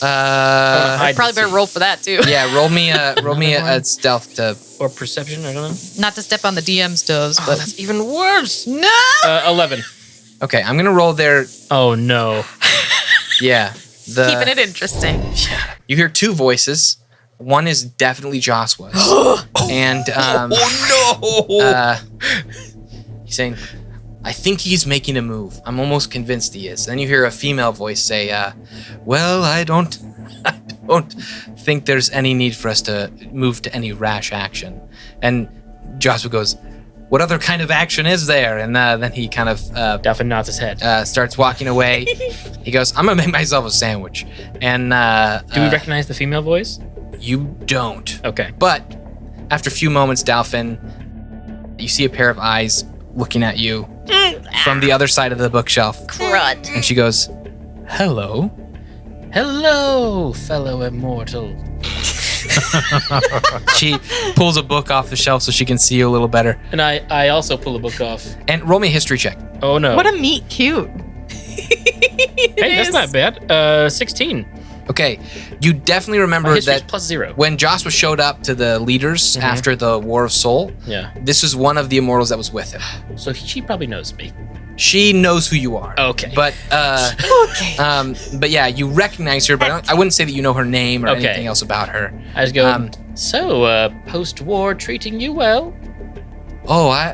uh, Probably better roll for that too. yeah, roll me a stealth to. Or perception, I don't know. Not to step on the DM's toes, Oh, but that's even worse. no. 11. Okay, I'm gonna roll their. Oh, no. Yeah, Keeping it interesting. You hear two voices. One is definitely Josua's, and he's saying, "I think he's making a move. I'm almost convinced he is." Then you hear a female voice say, "Well, I don't think there's any need for us to move to any rash action." And Joshua goes, "What other kind of action is there?" And then he kind of Duffin nods his head. starts walking away. He goes, "I'm gonna make myself a sandwich." And Do we recognize the female voice? you don't. Okay. But after a few moments, Dalphin, you see a pair of eyes looking at you from the other side of the bookshelf. Crud. And she goes, "Hello." Hello, fellow immortal. She pulls a book off the shelf so she can see you a little better. And I also pull a book off. And roll me a history check. Oh, no. What a meet cute. Hey, that's not bad. 16. Okay, you definitely remember History's that plus 0. when Joshua showed up to the leaders after the War of Soul, Yeah. this is one of the immortals that was with him. So she probably knows me. She knows who you are. Okay. But but yeah, you recognize her, but I wouldn't say that you know her name or Okay. anything else about her. I just go, Um, post-war treating you well? Oh,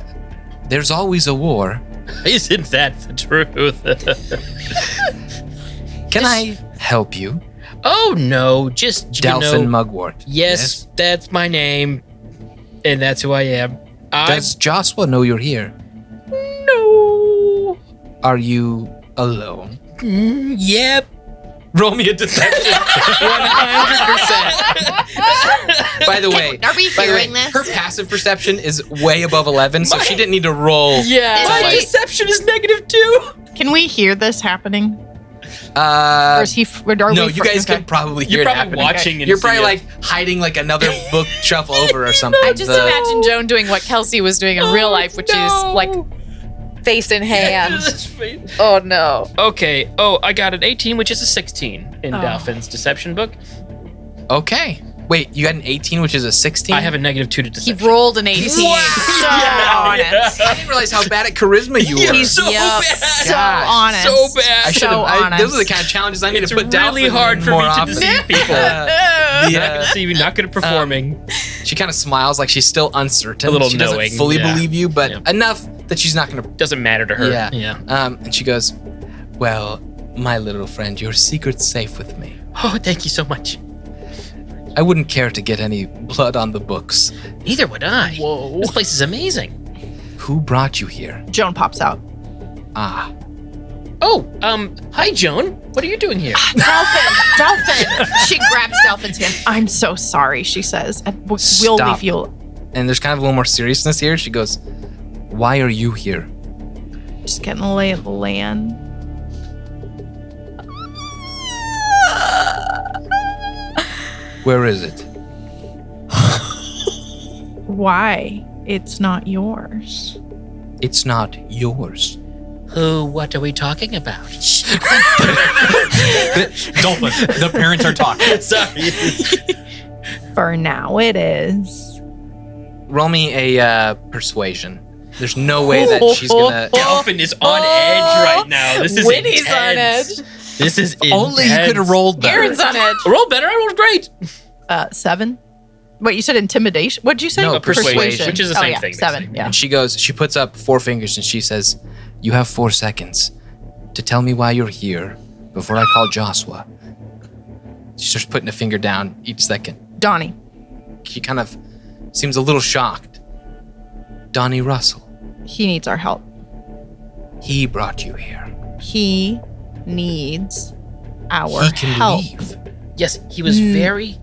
there's always a war. Isn't that the truth? Can I help you? Oh, no. Just, Delphin Mugwort. Yes, that's my name. And that's who I am. Does Joshua know you're here? No. Are you alone? Yep. Roll me a deception. 100%. By the way, Are we hearing this? her passive perception is way above 11, so she didn't need to roll. Yeah. My deception is -2. Can we hear this happening? Or Uh, is he? Are no, we you guys can probably hear You're it probably happening. watching and You're see probably it. like hiding like another bookshelf over or something. I just imagine Joan doing what Kelsey was doing in real life, which is like face in hand. Oh no. Okay. Oh, I got an 18, which is a 16 in Oh. Dolphin's deception book. Okay. Wait, you got an 18, which is a 16? I have a -2 to He deception. rolled an 18. So honest. I didn't realize how bad at charisma you were. He's so yep, bad. so Gosh, honest. so bad. I should so have. honest. Those are the kind of challenges I need It's to put down. really hard for more me to often. deceive people. The, Not gonna see me, not good at performing. she kind of smiles like she's still uncertain. A little she doesn't knowing, fully yeah. believe you, but Yeah. enough that she's not going to. Doesn't matter to her. Yeah. And she goes, "Well, my little friend, your secret's safe with me. Oh, thank you so much. I wouldn't care to get any blood on the books. Neither would I. Whoa. This place is amazing. Who brought you here? Joan pops out. Ah, Oh, hi, Joan. What are you doing here? Dolphin. She grabs Dolphin's hand. I'm so sorry, she says. And we'll Stop. leave you. and there's kind of a little more seriousness here. She goes, "Why are you here?" Just getting a lay of the land. Where is it? Why? It's not yours. It's not yours. What are we talking about? Dolphin, the parents are talking. Sorry. For now, it is. Roll me a persuasion. There's no way that she's gonna. Dolphin is on edge right now. This is Winnie's on intense. edge. This is Only you could have rolled better. Aaron's on edge. Roll better. I rolled great. 7. Wait, you said intimidation? What'd you say? No, persuasion. Which is the same yeah, thing, 7. basically. Yeah. And she puts up 4 fingers and she says, "You have 4 seconds to tell me why you're here before I call Joshua." She starts putting a finger down each second. Donny. She kind of seems a little shocked. Donny Russell, He needs our help. he brought you here. He needs our He can help. leave. Yes, he was very.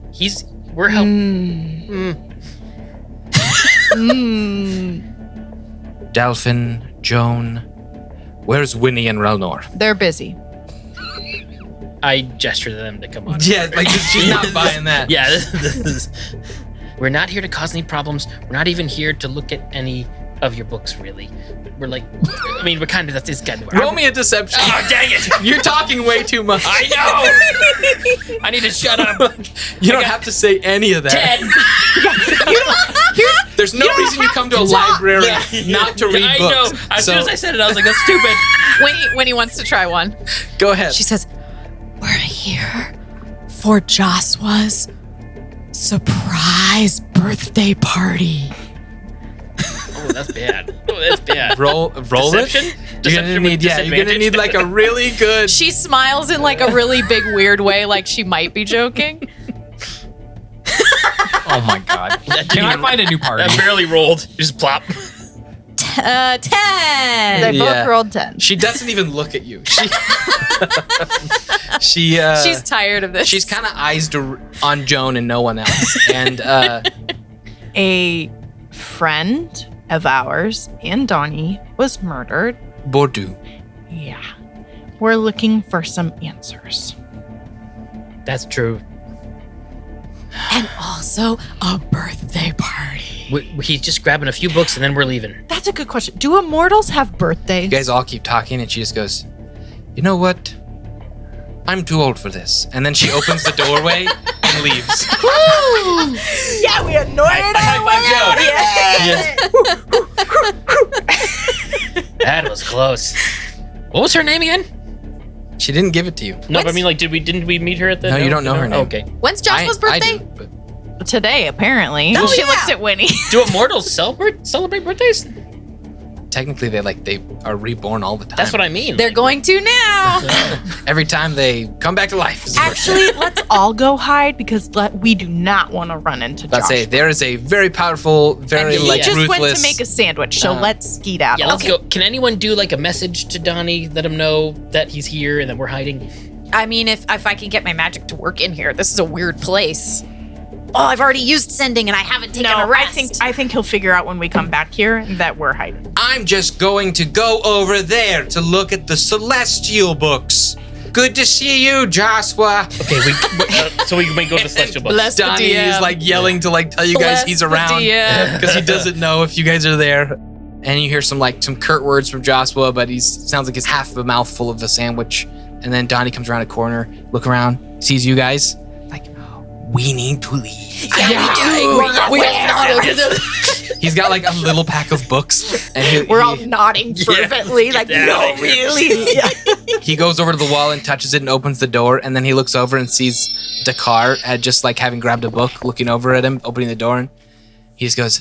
We're helping. Delphin, Joan, where's Winnie and Relnor? They're busy. I gesture to them to come on. Yeah, like she's not buying that. Yeah, this is. We're not here to cause any problems. We're not even here to look at any of your books, really. We're like, I mean, we're kind of, that's kind of. Roll me a deception. Oh, dang it. You're talking way too much. I know. I need to shut up. You don't have to say any of that. 10. There's no reason you come to a library not to read I books. know. As soon as I said it, I was like, that's stupid. When he wants to try one. Go ahead. She says, "We're here for Josua's surprise birthday party." Oh, that's bad. roll Deception? it. You're gonna need, you're gonna need like a really good. She smiles in like a really big weird way, like she might be joking. Oh my god. Can I find a new party? I barely rolled. Just plop. 10. They both rolled 10. She doesn't even look at you. She's tired of this. She's kind of eyes on Joan and no one else. And A friend of ours and Donny was murdered. Bordeaux. Yeah. We're looking for some answers. That's true. and also a birthday party. He's just grabbing a few books and then we're leaving. That's a good question. Do immortals have birthdays? You guys all keep talking, and she just goes, "You know what? I'm too old for this." And then she opens the doorway and leaves. Yeah, we annoyed our way out. That was close. What was her name again? She didn't give it to you. No, but I mean, like, didn't we meet her at the? No, you don't know her name. Okay. When's Joshua's birthday? I do, but Today, apparently. Oh, she yeah. looks at Winnie. Do immortals celebrate birthdays? technically they are reborn all the time. That's what I mean. They're going to now. Every time they come back to life. is the birthday. Actually, let's all go hide because we do not want to run into Josh. Let's say there is a very powerful, very he just ruthless. went to make a sandwich, so let's skeet out. Yeah, let's go. Can anyone do like a message to Donny, let him know that he's here and that we're hiding? I mean, if I can get my magic to work in here, this is a weird place. Oh, I've already used sending and I haven't taken a rest. I think he'll figure out when we come back here that we're hiding. I'm just going to go over there to look at the celestial books. Good to see you, Josua. Okay, so we may go to the celestial books. Bless the Donnie is DM. yelling to tell you guys Bless he's the around DM. because he doesn't know if you guys are there. And you hear some curt words from Josua, but sounds like he's half of a mouthful of a sandwich. And then Donnie comes around a corner, look around, sees you guys, we need to leave. He's got a little pack of books, and We're all nodding fervently, no, really. He goes over to the wall and touches it and opens the door, and then he looks over and sees Dakar at just having grabbed a book, looking over at him, opening the door, and he just goes,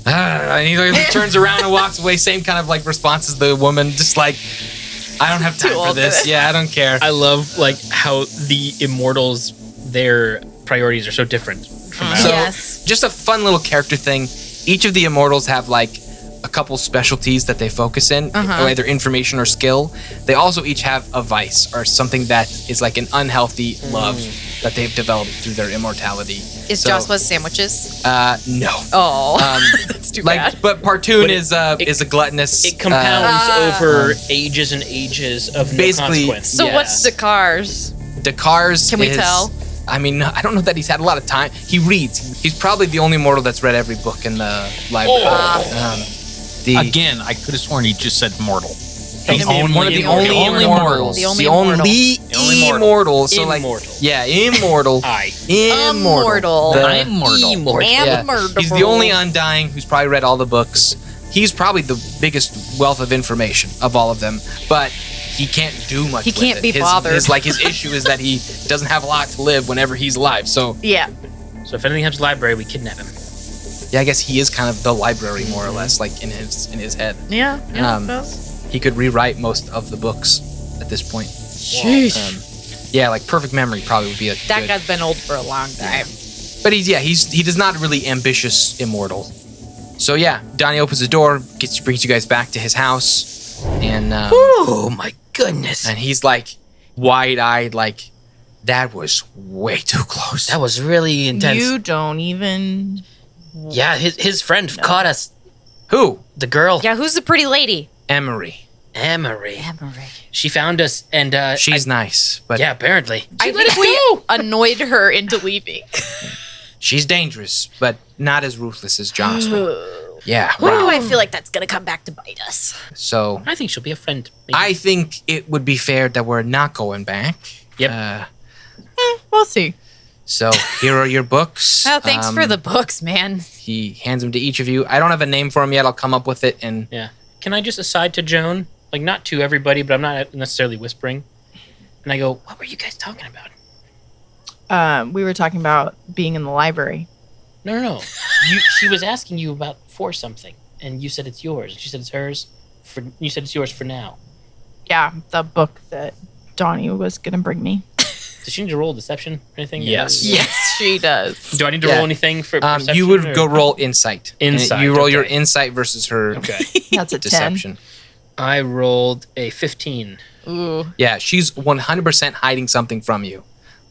and he turns around and walks away. Same kind of response as the woman, just I don't have time for this. Yeah, I don't care. I love how the immortals, their priorities are so different from ours. So, just a fun little character thing. Each of the immortals have a couple specialties that they focus in, either information or skill. They also each have a vice or something that is an unhealthy love that they've developed through their immortality. Is Joshua's sandwiches? No. Oh, that's too bad. But Partoon is a gluttonous. It compounds over ages and ages of no basically, consequence. So what's Dakar's? Dakar's Can we tell? I mean, I don't know that he's had a lot of time. He reads. He's probably the only mortal that's read every book in the library. Again, I could have sworn he just said mortal. He's one of the only immortals. The only immortal. So Immortal. Yeah, immortal. Immortal. I'm Yeah. murderable. He's the only undying who's probably read all the books. He's probably the biggest wealth of information of all of them, but he can't do much. He with can't it. be bothered. His issue is that he doesn't have a lot to live whenever he's alive. So Yeah. So if anything happens to the library, we kidnap him. yeah, I guess he is kind of the library more or less, in his head. Yeah. He could rewrite most of the books at this point. Sheesh. Yeah, perfect memory probably would be a That good. guy's been old for a long time. But he does not really ambitious immortal. So yeah, Donnie opens the door, brings you guys back to his house, and Oh my goodness. and he's wide-eyed, like, that was way too close. That was really intense. You don't even. Yeah, his friend caught us. Who? The girl, Yeah, who's the pretty lady? Emery. Emery. She found us, and She's nice, but yeah, apparently. I think we annoyed her into leaving. she's dangerous, but not as ruthless as Josua. Yeah, Why do wow. I feel like that's gonna come back to bite us? So I think she'll be a friend. Maybe. I think it would be fair that we're not going back. Yep. We'll see. So here are your books. Oh, thanks for the books, man. He hands them to each of you. I don't have a name for them yet. I'll come up with it. And Yeah. Can I just aside to Joan? Like, not to everybody, but I'm not necessarily whispering. And I go, what were you guys talking about? We were talking about being in the library. No. She was asking you about for something, and you said it's yours. And she said it's hers. You said it's yours for now. Yeah, the book that Donny was going to bring me. Does she need to roll deception or anything? Yes. Yes, she does. Do I need to Yeah. roll anything for perception? you would or- go roll insight. And Insight, you roll your okay. insight versus her Okay. That's a 10. deception. I rolled a 15. Ooh. Yeah, she's 100% hiding something from you.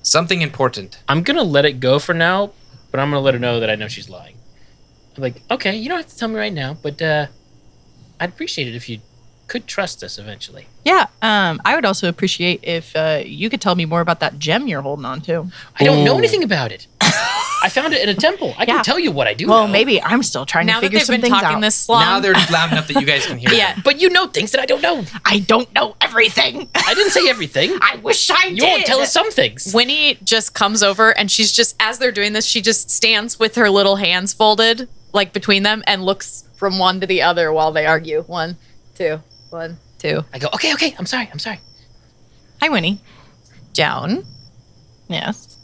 Something important. I'm going to let it go for now, but I'm going to let her know that I know she's lying. I'm like, okay, you don't have to tell me right now, but I'd appreciate it if you could trust us eventually. Yeah, I would also appreciate if you could tell me more about that gem you're holding on to. I don't know Ooh. anything about it. I found it in a temple. I Yeah. can tell you what I do Well, know. maybe I'm still trying Now to that figure they've some been things talking out. this long, Now they're loud enough that you guys can hear yeah. them. But you know things that I don't know. I don't know everything. I didn't say everything. I wish I You did. won't tell us some things. Winnie just comes over and she's just, as they're doing this, she just stands with her little hands folded, like between them, and looks from one to the other while they argue. 1, 2, 1, 2. I go, okay, I'm sorry. Hi, Winnie. Joan, Yes.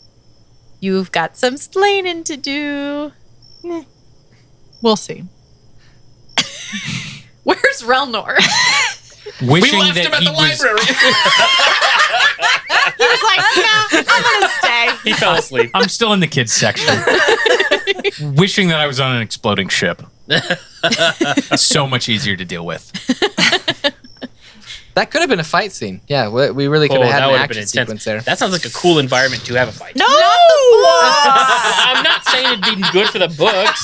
you've got some splaining to do. We'll see. Where's Relnor? Wishing We left that him at he the library. He was like, no, I'm going to stay. He fell asleep. I'm still in the kids section. Wishing that I was on an exploding ship. So much easier to deal with. That could have been a fight scene. Yeah, we really could Oh, have had that an would have been action intense. sequence there. That sounds like a cool environment to have a fight. No! I'm not saying it'd be good for the books.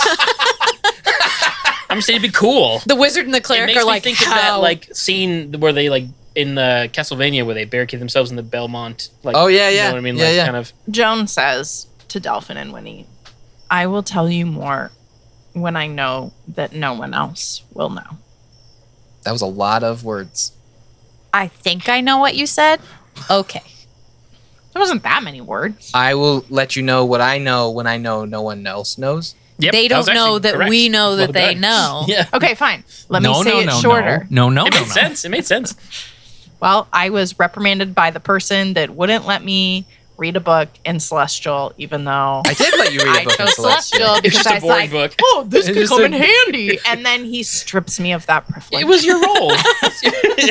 I'm saying it'd be cool. The wizard and the It cleric makes are me like, think of that like scene where they like in Castlevania where they barricade themselves in the Belmont. Like, Oh, yeah, You yeah. know what I mean? Yeah, Like yeah. kind of. Joan says to Delphin and Winnie, I will tell you more when I know that no one else will know. That was a lot of words. I think I know what you said. Okay. There wasn't that many words. I will let you know what I know when I know no one else knows. Yep, They that was don't know actually that correct. we know that Well they done. know. Yeah. Okay, fine. Let me say it shorter. No. It made sense. It made sense. Well, I was reprimanded by the person that wouldn't let me read a book in Celestial, even though I did let you read a I book in chose Celestial. Celestial It's because just I a was boring like, book. oh, this It's could just come a- in handy. And then he strips me of that privilege. It was your role.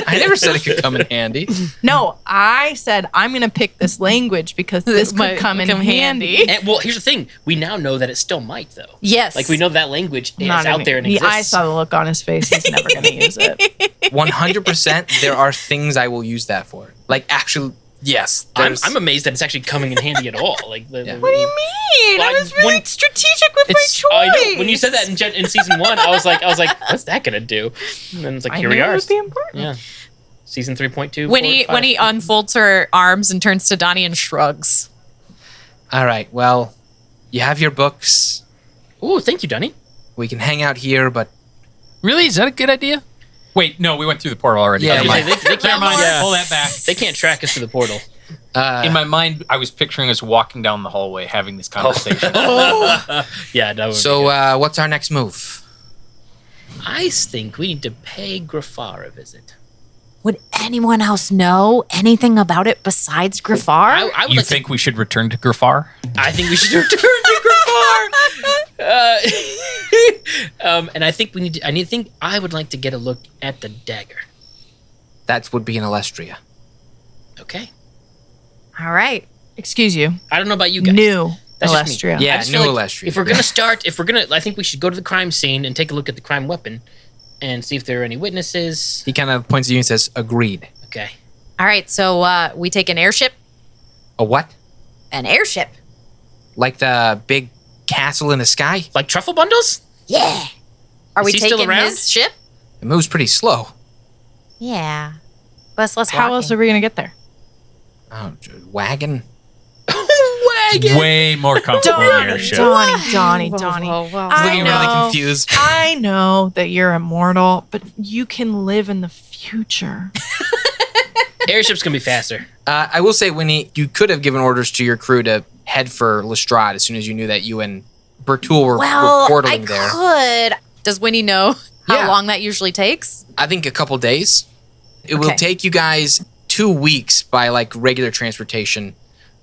I never said it could come in handy. No, I said I'm going to pick this language because this might could come in come handy. And, well, here's the thing. We now know that it still might, though. Yes. Like, we know that language is out there and exists. I saw the look on his face. He's never going to use it. 100%, there are things I will use that for. Like, actually, yes. I'm amazed that it's actually coming in handy at all. Like, Yeah. What do you mean? Well, I was really when- strategic with my choice. I know. When you said that in season 1, I was like, what's that gonna do? And then it's like, I here knew we it are. would be important. Yeah. Season 3.2. when he unfolds her arms and turns to Donny and shrugs. All right, well, you have your books. Ooh, thank you, Donny. We can hang out here, but Really? Is that a good idea? Wait, no, we went through the portal already. Yeah, Never yeah. mind. They can't Never mind. yeah. Pull that back. They can't track us to the portal. In my mind, I was picturing us walking down the hallway having this conversation. Yeah, that would so be good. what's our next move? I think we need to pay Grafar a visit. Would anyone else know anything about it besides Grafar? I would You like think we should return to Grafar? I think we should return to Grafar. And I think we need to. I would like to get a look at the dagger. That would be in Alestria. Okay. All right. Excuse you. I don't know about you guys. New That's just me. Alestria. Yeah, I just New feel like Alestria. If we're gonna start, I think we should go to the crime scene and take a look at the crime weapon, and see if there are any witnesses. He kind of points at you and says, agreed. Okay. All right, so we take an airship. A what? An airship. Like the big castle in the sky? Like truffle bundles? Yeah. Are Is we he still taking around? his ship? It moves pretty slow. Yeah. But it's less How else are we gonna get there? Oh, wagon? Way more comfortable in the airship. Donny. I Looking know. really confused. I know that you're immortal, but you can live in the future. Airship's gonna be faster. I will say, Winnie, you could have given orders to your crew to head for Lestrade as soon as you knew that you and Bertul were portaling there. Could. Does Winnie know how Yeah. long that usually takes? I think a couple days. It will Okay. take you guys 2 weeks by like regular transportation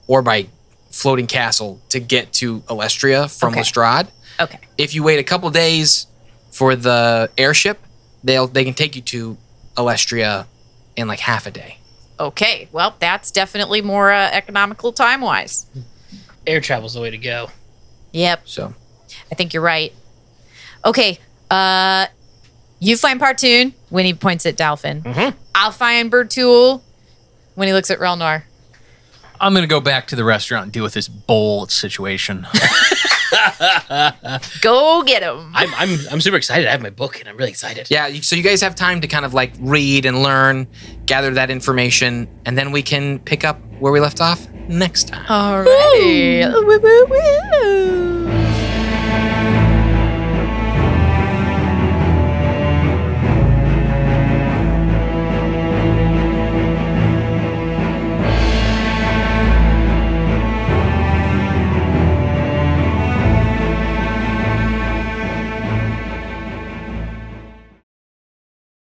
or by floating castle to get to Alestria from Okay. Lestrade. Okay. If you wait a couple days for the airship, they can take you to Alestria in like half a day. Okay. Well, that's definitely more economical time-wise. Air travel's the way to go. Yep. So I think you're right. Okay. You find Partoon when he points at Dalphin. Mhm. I'll find Bertul when he looks at Relnar. I'm going to go back to the restaurant and deal with this bowl situation. Go get him. I'm super excited. I have my book and I'm really excited. yeah, so you guys have time to kind of like read and learn, gather that information, and then we can pick up where we left off next time. Alrighty. Woo, woo, woo.